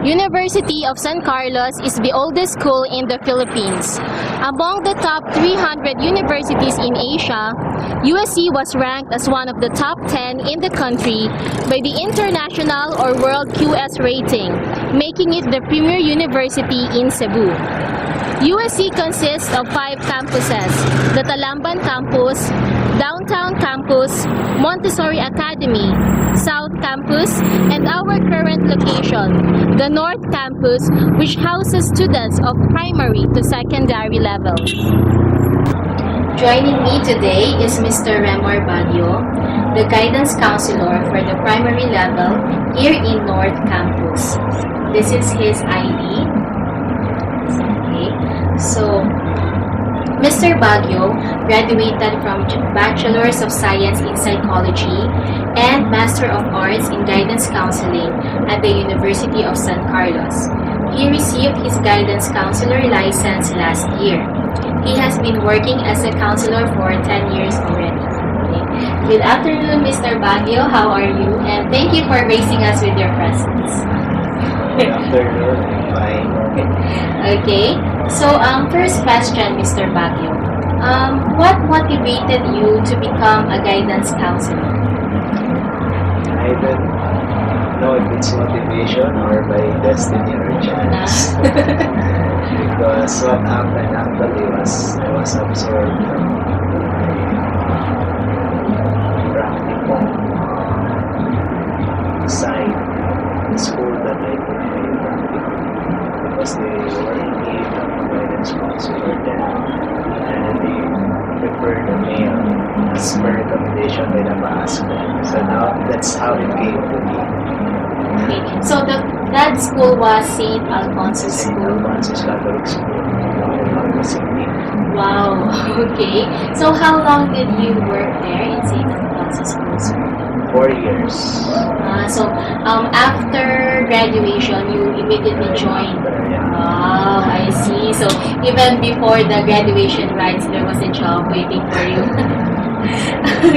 University of San Carlos is the oldest school in the Philippines. Among the top 300 universities in Asia, USC was ranked as one of the top 10 in the country by the International or World QS rating, making it the premier university in Cebu. USC consists of 5 campuses: the Talamban Campus, Downtown Campus, Montessori Academy, South Campus, and our current location, the North Campus, which houses students of primary to secondary levels. Joining me today is Mr. Remor Baguio, the guidance counselor for the primary level here in North Campus. This is his ID. Okay, so Mr. Baguio graduated from Bachelor's of Science in Psychology and Master of Arts in Guidance Counseling at the University of San Carlos. He received his guidance counselor license last year. He has been working as a counselor for 10 years already. Okay. Good afternoon, Mr. Baguio. How are you? And thank you for gracing us with your presence. Good afternoon. Fine. Okay. So, first question, Mr. Baguio. What motivated you to become a guidance counselor? I don't know if it's motivation or by destiny or chance. Because what happened actually was I was absorbed from my practical side in school that I did my practical because they were in need of a guidance counselor then and they preferred the male as per recommendation by the husband. So now that's how it came to me. Okay. So, that school was St. Alfonso St. School. Alfonso's Catholic School in Alfonso City. Wow. Okay. So, how long did you work there in St. Alfonso School? 4 years. After graduation, you immediately joined. Yeah. Wow, I see. So, even before the graduation rites, there was a job waiting for you.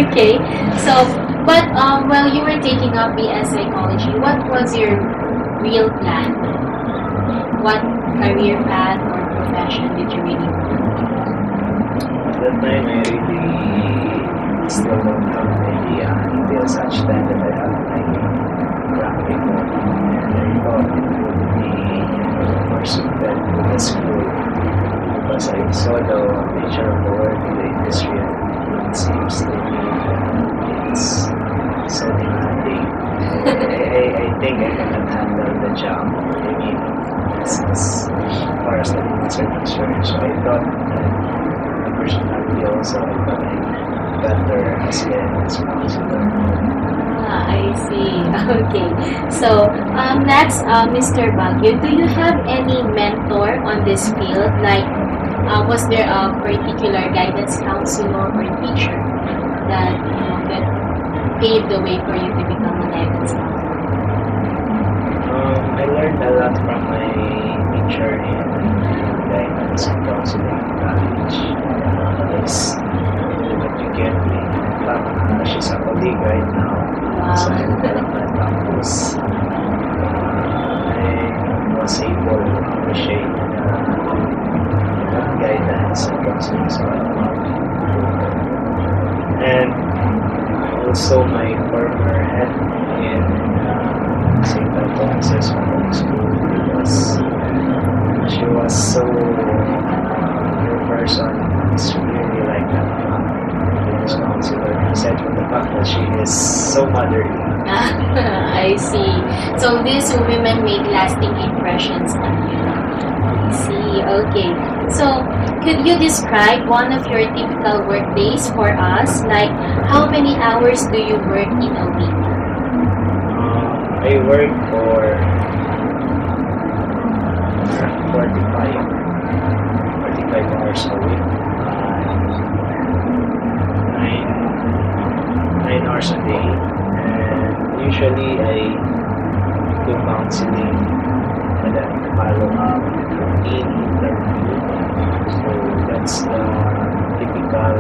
Okay. So, but while you were taking up BS Psychology, what was your real plan? What career path or profession did you really want? At that time, I really still don't have an idea until such time that I have my practical. And I thought it would be more suited to the school because I saw the nature of the work in the industry and it seems to me it's so demanding. I think I cannot handle the job. I mean, as far as the limits are concerned. So I thought my personality also, I thought I'm better as a guidance counselor. I see. Okay. So, next, Mr. Baguio, do you have any mentor on this field? Like, was there a particular guidance counselor or teacher that that paved the way for you to become a guidance counselor? I learned a lot from my teacher in guidance and counseling in college. It's that you get me. In fact, she's a colleague right now. Wow. So I'm development campus. I was able to appreciate guidance and counseling is all about. And also my former head in St. Alfonso's Catholic School because she was so her person is really like a guidance counselor aside from the fact that she is so motherly. I see. So these women made lasting impressions on you. I see. Okay. So, could you describe one of your typical work days for us? Like, how many hours do you work in a week? I work for 45 hours a week. 9 hours a day. And usually I do counseling and then follow up routine interview. So that's the typical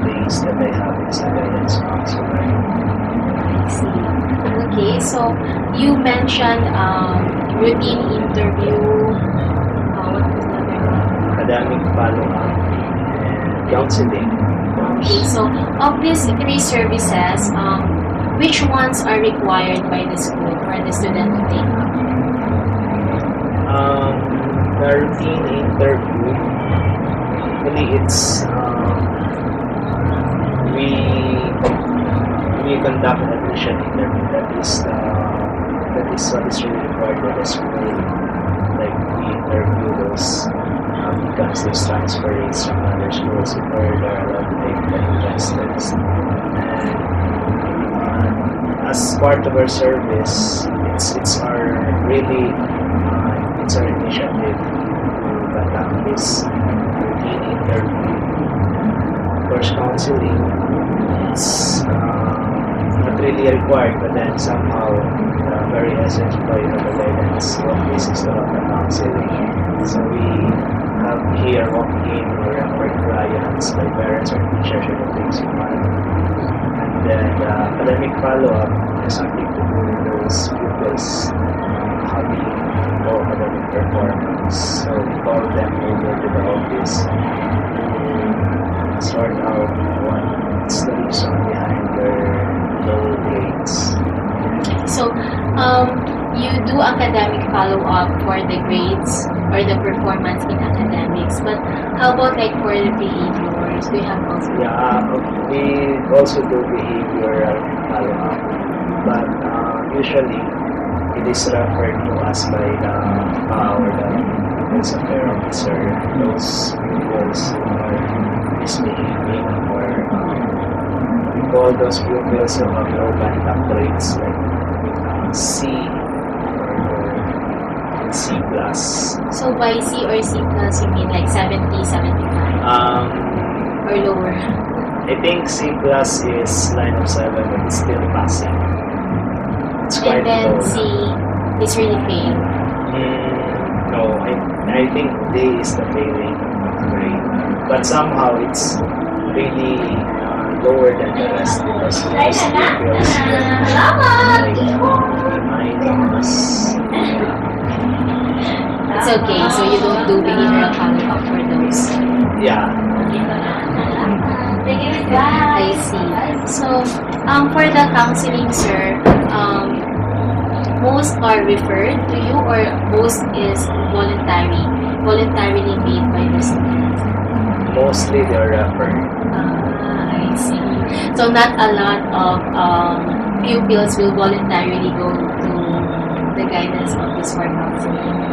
days that I have as a guidance counselor. I see. Okay, so you mentioned routine interview. What was the other one? Academic follow-up and counseling. Okay, so of these three services, which ones are required by the school for the student to take up? The routine interview, really it's we conduct an admission interview. That is what is really required by the school. Like we interview those applicants, those transferees from other schools before they're allowed to take the entrance test. And as part of our service, it's our really it's our initiative to conduct this routine interview. Of course, counseling is not really required, but then somehow the very essence of the guidance of this is about the counseling. So we have here walk-in or referred clients by parents or teachers or the principal. And then the academic follow-up has something to do with those pupils having low academic performance. So we call them over to the office to sort out what's the reason behind their low grades. So, you do academic follow-up for the grades or the performance in academics, but how about like for the behaviors? Do you have also? Yeah, we also do behavioral follow-up, but usually it is referred to us by the pupils affair officer, those pupils who are misbehaving or we call those pupils who have low contact rates like C or C plus. So by C or C plus, you mean like 70, 75 or lower? I think C plus is line of 7, but it's still passing. It's quite And then low. C is really fail. No, I think D is the failing grade. But somehow it's really lower than the rest because most pupils like minus. It's okay, so you don't do behavioral follow-up for those. Yeah. I see. So, for the counseling, sir, most are referred to you or most is voluntarily made by the students? Mostly they're referred. I see. So not a lot of pupils will voluntarily go to the guidance office for counseling.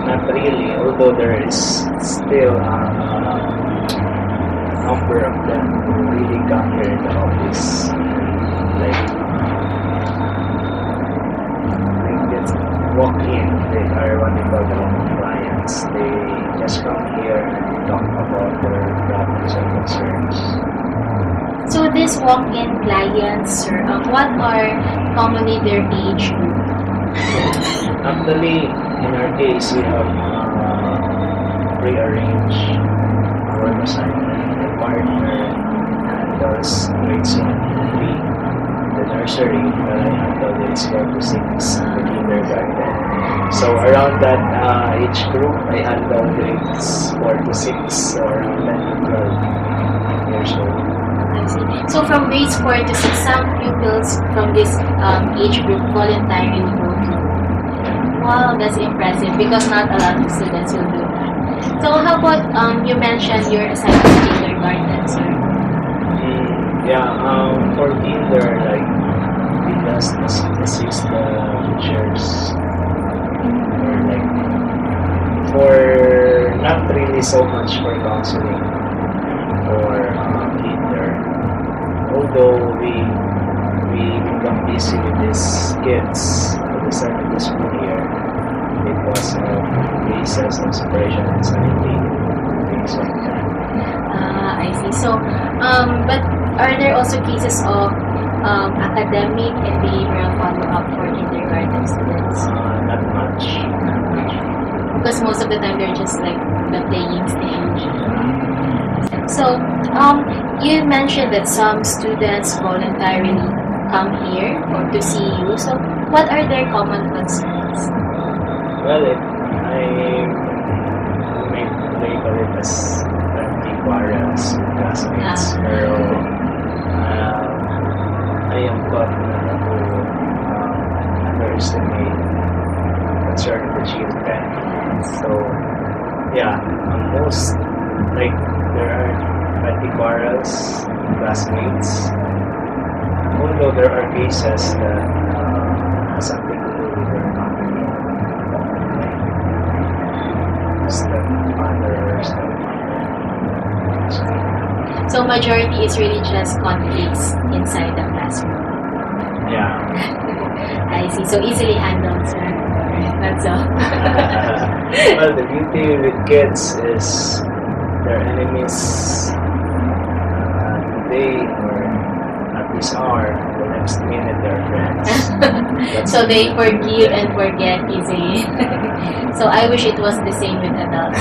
Not really, although there is still a number of them who really come here in the office. Like just walk in, they are what we call the clients. They just come here and talk about their problems and concerns. So these walk-in clients, sir, what are commonly their age group? Actually, in our case, we have pre-arranged work assignment. My partner handles grades 1 to 3. The nursery that I handle is 4 to 6, the kindergarten. So around that age group, I handle grades 4 to 6, so around 10 to 12 years old. I see. So from grades 4 to 6, some pupils from this age group voluntarily go to. Wow, that's impressive because not a lot of students will do that. So how about you mentioned your assignment to kindergarten, sir? For kinder, like we just assist the teachers or like for not really so much for counseling or kinder. Although we become busy with these kids at the start of the school year because of cases of separation anxiety, things like that. I see. So, but are there also cases of academic and behavioral follow-up for kindergarten students? Not much. Because most of the time they're just like the playing stage. So, you mentioned that some students voluntarily come here or to see you. So, what are their common concerns? Well, I may label it as anti-quarrels with classmates, pero I am taught not to underestimate concern of the children. So, yeah, most, like, there are anti-quarrels with classmates, although there are cases that have something to do with their family, like stepfather or stepmother. So, majority is really just conflicts inside the classroom. Yeah. I see. So, easily handled, sir. That's all. Well, the beauty with kids is their enemies today or at this hour, the next minute they're friends. So they forgive and forget easily. So I wish it was the same with adults.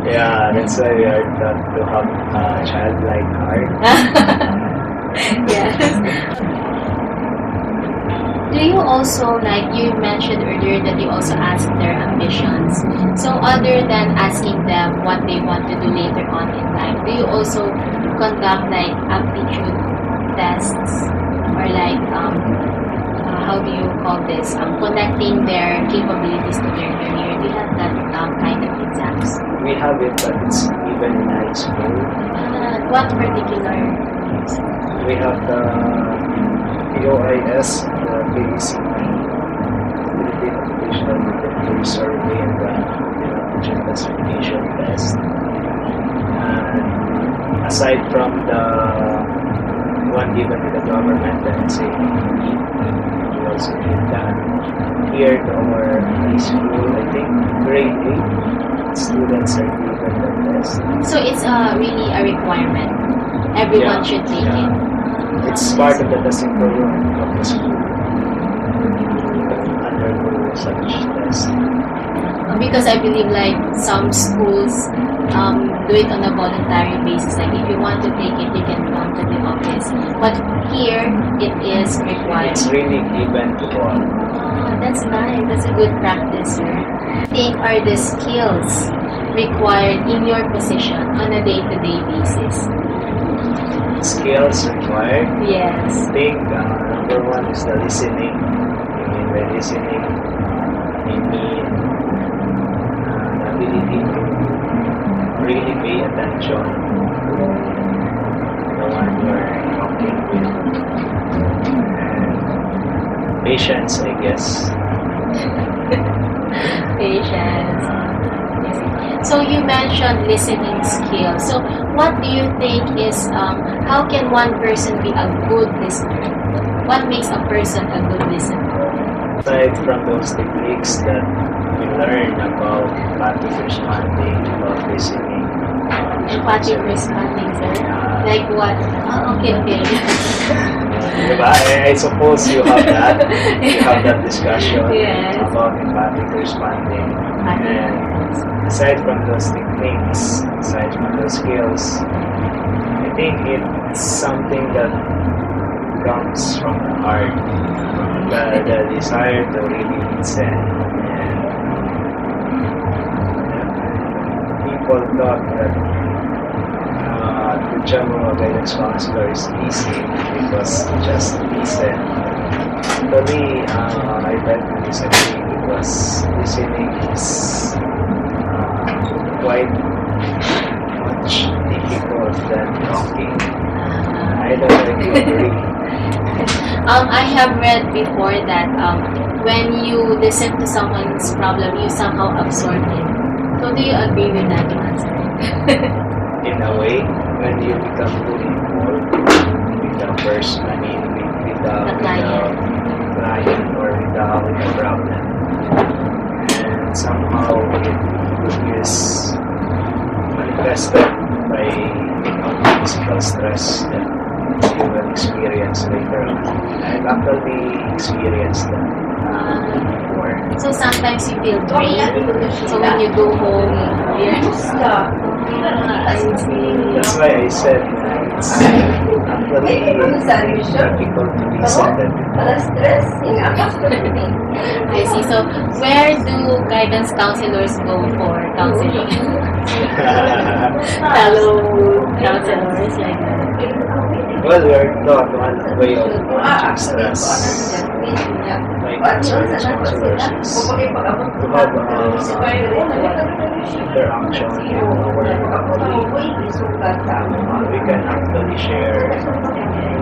Yeah, that's why we are taught to have a childlike heart. Yes. Do you also, like you mentioned earlier, that you also ask their ambitions? So other than asking them what they want to do later on in life, do you also conduct like aptitude tests or like how do you call this? Connecting their capabilities to their career. Do you have that kind of exams? We have it, but it's even in high school. What particular? We have the POIS, the basic Philippine Occupational Military Survey, and the Intelligent Classification Test. And aside from the one given to the government, the SAT, we also did that here to our high school. I think grade 8 students are given the test. So it's really a requirement. Everyone should take it. It's part of the testing program of the school to undergo such test. Because I believe like some schools do it on a voluntary basis. Like if you want to take it, you can come to the office. But here, it is required. It's really given to all. That's nice. That's a good practice, sir. I think are the skills required in your position on a day-to-day basis? Skills required? Yes. I think number one is the listening. I mean, by listening, I mean the ability to really pay attention to the one you're talking with. And patience, I guess. Patience. So you mentioned listening skills. So what do you think is, how can one person be a good listener? What makes a person a good listener? Aside from those techniques that we learn about passive responding, about listening. Passive responding, sir? Like what? Oh, okay. Diba? I suppose you have that. You have that discussion Yes. about empathic responding. And aside from those techniques, aside from those skills, I think it's something that comes from the heart, the desire to really listen. And people thought that the job of a guidance counselor is easy because just listen. Actually, I beg to disagree because listening is quite much difficult than talking. I don't know if you agree. I have read before that when you listen to someone's problem, you somehow absorb it. So do you agree with that one, sir? In a way, when you become fully involved with the person, I mean, with the client or with the problem, and somehow it is manifested by physical stress that you will experience later on. I've actually experienced that before. So sometimes you feel drained. So when you go home, you're I see. That's why I said it's actually difficult to be centered. I see. So, where do guidance counselors go for counseling? Fellow counselors like that. Well, we are taught one way of managing stress by counselors is to have interaction with our colleagues. We can actually share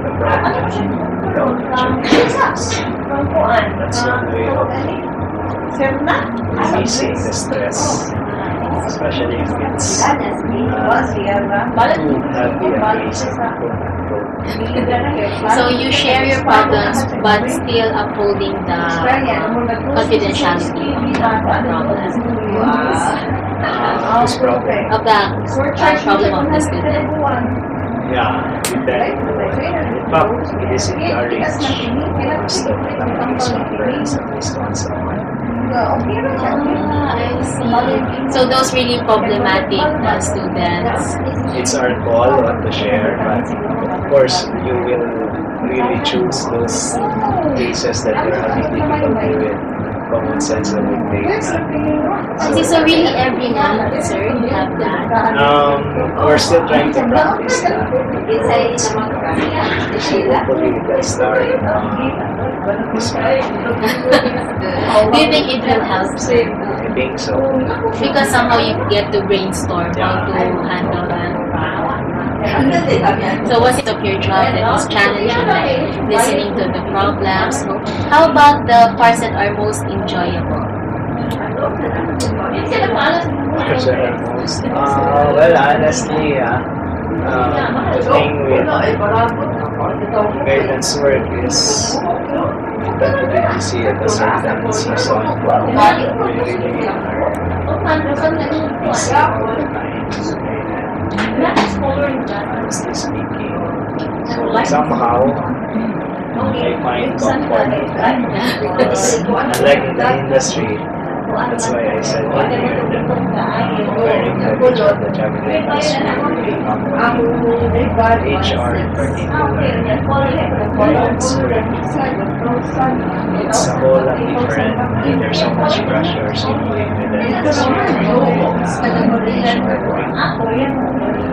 the problem without mentioning stress. That's one way of releasing the stress, especially if it's too heavy and easy to control. So, you share your problems but still upholding the confidentiality of the problem. This problem, Of the problem of the student. yeah, with that, in fact, it is encouraged most of the companies and parents at least once a month. I see. So, those really problematic students. It's our call what to share, but of course, you will really choose those cases that you're having difficulty with. Common sense will dictate that. I see. So, really every month, sir, you have that. We're still trying to practice that. So hopefully we can start this month. Do you think it will help, sir? I think so. Because somehow you get to brainstorm how to handle that. So what's it of your job that is challenging, like listening to the problems? How about the parts that are most enjoyable? Well, honestly, the thing with guidance work is that we really see at a certain season. We really are busy all the time. Honestly speaking, so somehow I find comfort in that because unlike in the industry, that's why I said earlier that very encouraged of the job in the industry, company, HR in particular, guidance work. It's a whole lot different. There's so much pressure simply with the industry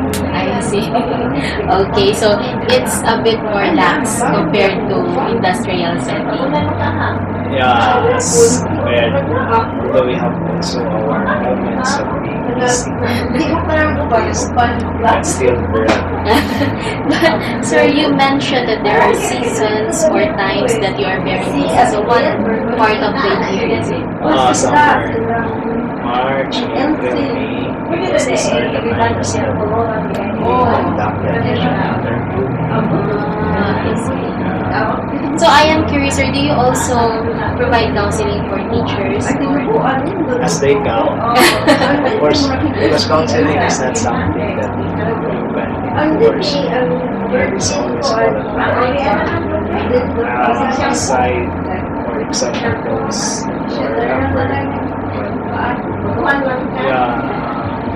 I see. Okay, so it's a bit more lax compared to industrial setting. Yeah, that's where although we have also our moments of being busy, but still breath. But sir, you mentioned that there are seasons or times that you are very busy. So what part of the year is it? Summer, March, April, May, because these are the times that we conduct the interview. I see. So I am curious, sir, do you also provide counseling for teachers? As they come, of course, because counseling is not something that you can force. There is always aside or exception goes for effort.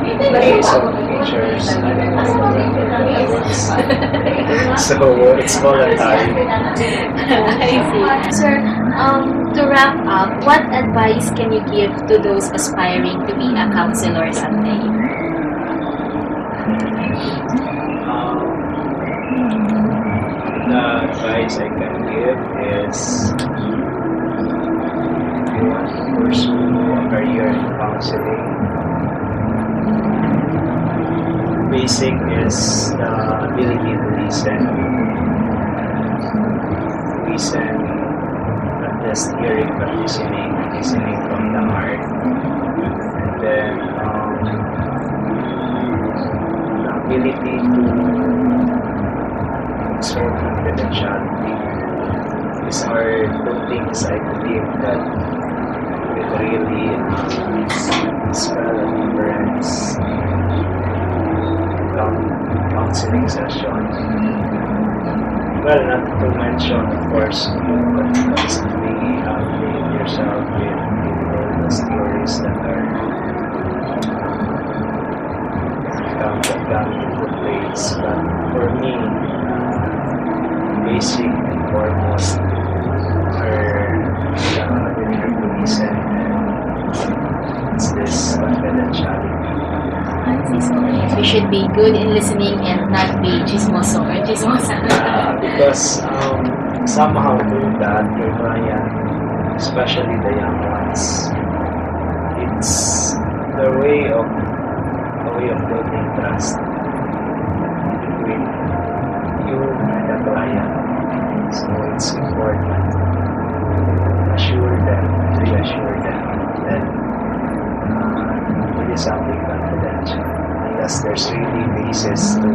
In the case of teachers, I don't know so it's voluntary. I see. Sir, to wrap up, what advice can you give to those aspiring to be a counselor someday? The advice I can give is if you want to pursue a career in counseling, basic is the ability to listen. Listen, not just hearing, but listening from the heart. And then the ability to observe confidentiality. These are two things I believe that will really spell a difference counseling session. Well, not to mention, of course, you constantly update yourself with the stories that are that got me to the place. But for me, basic and foremost are the reason, and it's this confidentiality. So we should be good in listening and not be chismoso or chismosa. Because somehow doing that, your client, especially the young ones, it's the way of building trust between you and the client. So it's important to assure them, reassure them that it is something confidential. Unless there's really basis to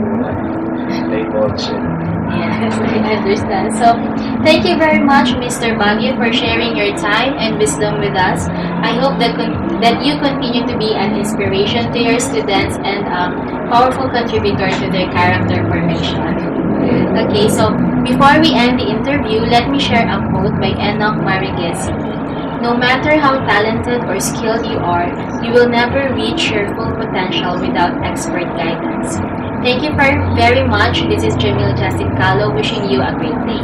divulge it. Yes, I understand. So, thank you very much, Mr. Baguio, for sharing your time and wisdom with us. I hope that you continue to be an inspiration to your students and powerful contributor to their character formation. Okay, so before we end the interview, let me share a quote by Enoch Mariguesi. No matter how talented or skilled you are, you will never reach your full potential without expert guidance. Thank you very much. This is Nicolas-Calo wishing you a great day.